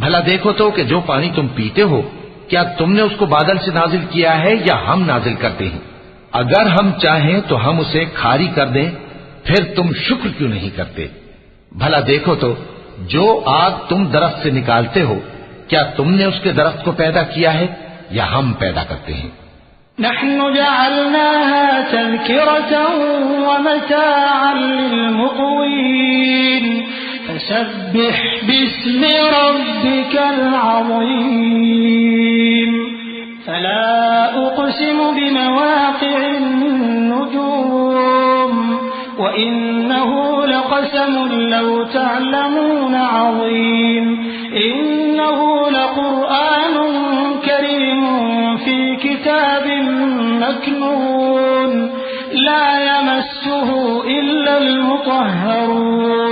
भला देखो तो कि जो पानी तुम पीते हो, क्या तुमने उसको बादल से नाजिल किया है या हम नाजिल करते हैं? अगर हम चाहें तो हम उसे खारी कर दें, फिर तुम शुक्र क्यों नहीं करते? भला देखो तो जो आग तुम दरख्त से निकालते हो, क्या तुमने उसके दरख्त को पैदा किया है या हम पैदा करते हैं? नहनु जअलनाहा तज़किरतन व मताअन लिलमुक़वीन फसब्बिह बिस्मि रब्बिकल अज़ीम फला उक़सिमु बिमवाक़िअन नुजूम व इन्नहु लक़समुन लौ तअलमून अज़ीम इन्नहु लक़ुरआनुन करीमुन फी किताबिन मकनून ला यमस्सुहु इल्लल मुतहहरून